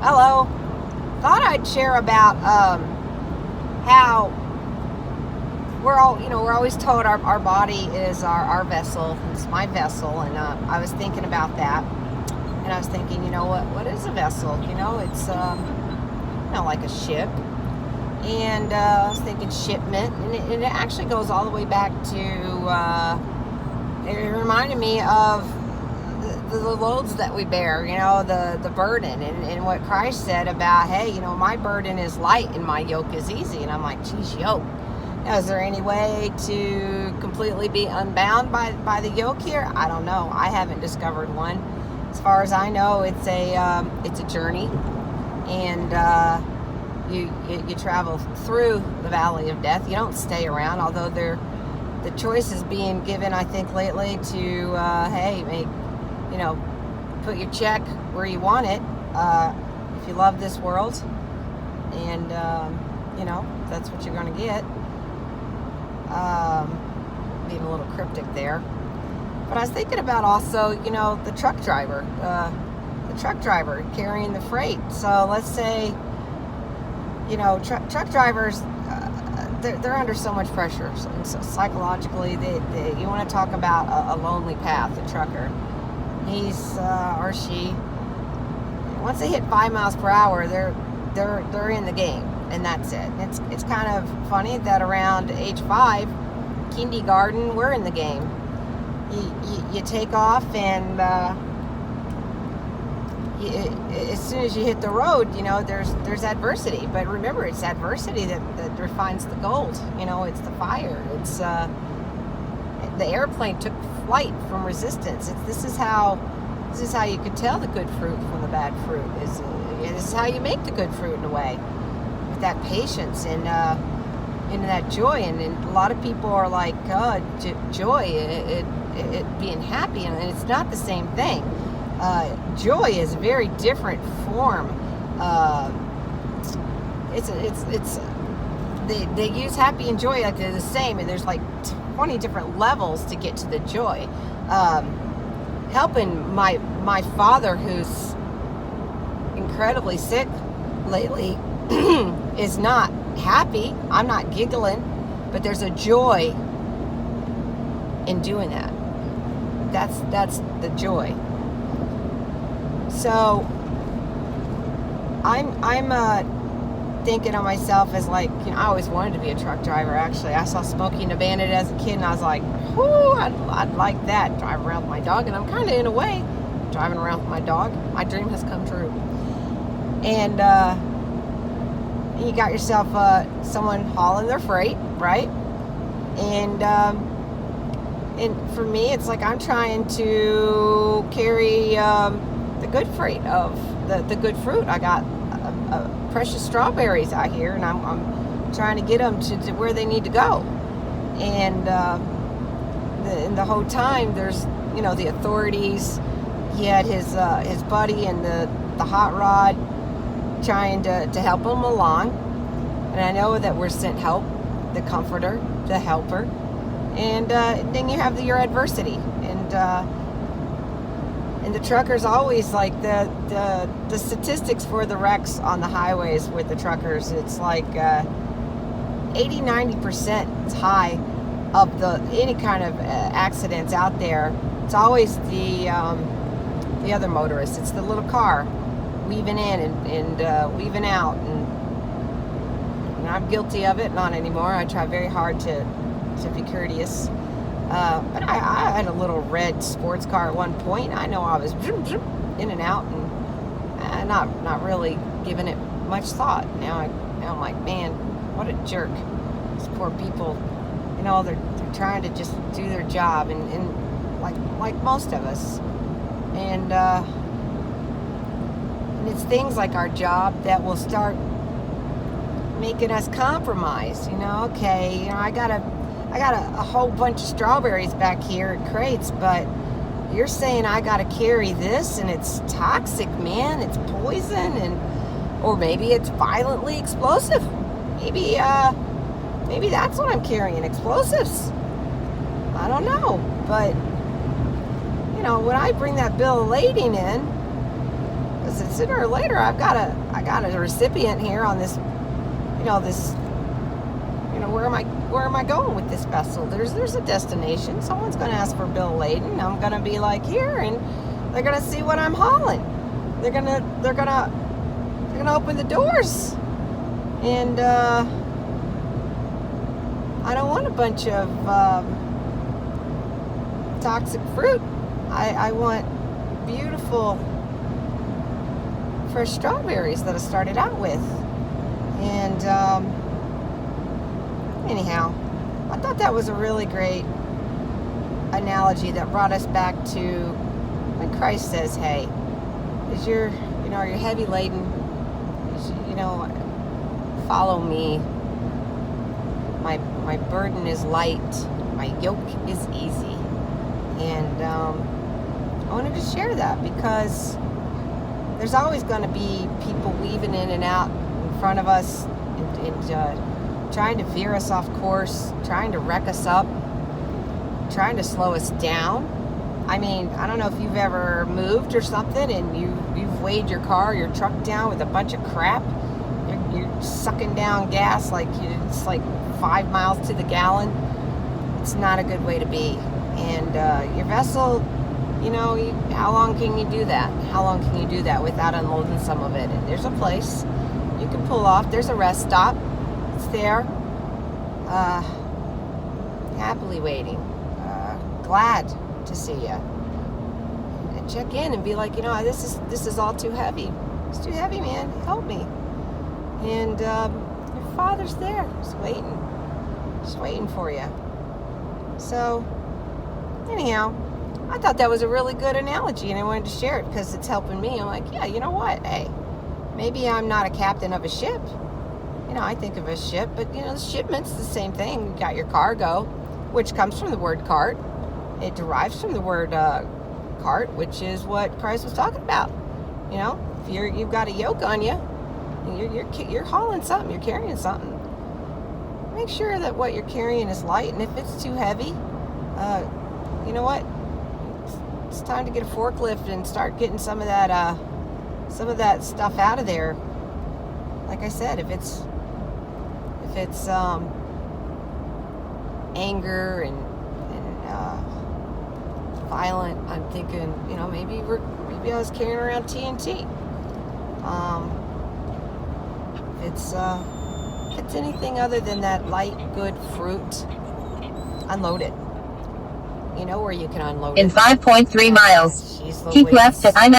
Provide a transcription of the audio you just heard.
Hello. Thought I'd share about how we're always told our body is our vessel. It's my vessel, and I was thinking about that, and I was thinking, what is a vessel? It's like a ship, and I was thinking shipment, and it actually goes all the way back to. It reminded me of the loads that we bear, the burden, and what Christ said about, hey, my burden is light and my yoke is easy. And I'm like, geez, yoke. Now, is there any way to completely be unbound by the yoke here? I don't know. I haven't discovered one. As far as I know, it's a journey, and you travel through the valley of death. You don't stay around, although the choice is being given, I think, lately to hey, put your check where you want it, if you love this world, and that's what you're going to get. Being a little cryptic there, but I was thinking about also, the truck driver carrying the freight. So let's say, truck drivers, they're under so much pressure, and so psychologically, you want to talk about a lonely path. The trucker, he's or she, once they hit 5 miles per hour, they're in the game, and that's it. It's kind of funny that around age 5, kindergarten, we're in the game. You take off, and as soon as you hit the road, there's adversity. But remember, it's adversity that refines the gold. It's the fire. It's the airplane took flight from resistance. This is how you could tell the good fruit from the bad fruit. This is how you make the good fruit, in a way, with that patience and that joy. And a lot of people are like, joy, it being happy, and it's not the same thing. Joy is a very different form. They use happy and joy like they're the same, and there's like 20 different levels to get to the joy. Helping my father, who's incredibly sick lately, is not happy. I'm not giggling, but there's a joy in doing that. That's the joy. So I'm thinking of myself as like, I always wanted to be a truck driver. Actually, I saw Smokey and the Bandit as a kid, and I was like, whoo, I'd like that. Drive around with my dog, and I'm kind of, in a way, driving around with my dog. My dream has come true. And you got yourself someone hauling their freight, right? And for me, it's like I'm trying to carry the good freight of the good fruit. I got precious strawberries out here, and I'm trying to get them to where they need to go. And the whole time, there's the authorities. He had his buddy and the hot rod trying to help him along. And I know that we're sent help, the comforter, the helper. And then you have your adversity, and the truckers always, like, the statistics for the wrecks on the highways with the truckers, it's like 80-90% high of any kind of accidents out there. It's always the other motorists. It's the little car weaving in and weaving out, and I'm guilty of it. Not anymore. I try very hard to be courteous. But I had a little red sports car at one point. I know I was in and out, and not really giving it much thought. Now I'm like, man, what a jerk. These poor people, they're trying to just do their job, and like most of us. And it's things like our job that will start making us compromise. Okay, I got a whole bunch of strawberries back here in crates, but you're saying I got to carry this, and it's toxic, man. It's poison, or maybe it's violently explosive. Maybe that's what I'm carrying, explosives. I don't know, but when I bring that bill of lading in, because sooner or later I got a recipient here on this, where am I going with this vessel? There's a destination. Someone's going to ask for bill laden. I'm going to be like, here, and they're going to see what I'm hauling. They're gonna open the doors, and I don't want a bunch of toxic fruit. I want beautiful fresh strawberries that I started out with. And anyhow, I thought that was a really great analogy that brought us back to when Christ says, hey, are you heavy laden? Follow me. My burden is light. My yoke is easy. And I wanted to share that because there's always going to be people weaving in and out in front of us and trying to veer us off course, trying to wreck us up, trying to slow us down. I mean, I don't know if you've ever moved or something and you've weighed your car, your truck down with a bunch of crap. You're sucking down gas like it's like 5 miles to the gallon. It's not a good way to be. And your vessel, how long can you do that? How long can you do that without unloading some of it? And there's a place you can pull off. There's a rest stop. It's there. Happily waiting. Glad to see you. And check in and be like, this is all too heavy. It's too heavy, man. Help me. And your Father's there, just waiting for you. So, anyhow, I thought that was a really good analogy, and I wanted to share it because it's helping me. I'm like, yeah, you know what? Hey, maybe I'm not a captain of a ship. I think of a ship, but the shipment's the same thing. You got your cargo, which comes from the word cart. It derives from the word cart, which is what Christ was talking about. If you've got a yoke on you, you're hauling something, you're carrying something. Make sure that what you're carrying is light, and if it's too heavy, you know what? It's time to get a forklift and start getting some of that stuff out of there. Like I said, if it's anger and violent, I'm thinking, maybe I was carrying around TNT. If it's anything other than that light, good fruit, unload it. Where you can unload it. In 5.3 miles, Jeez keep Louise. left at I-90.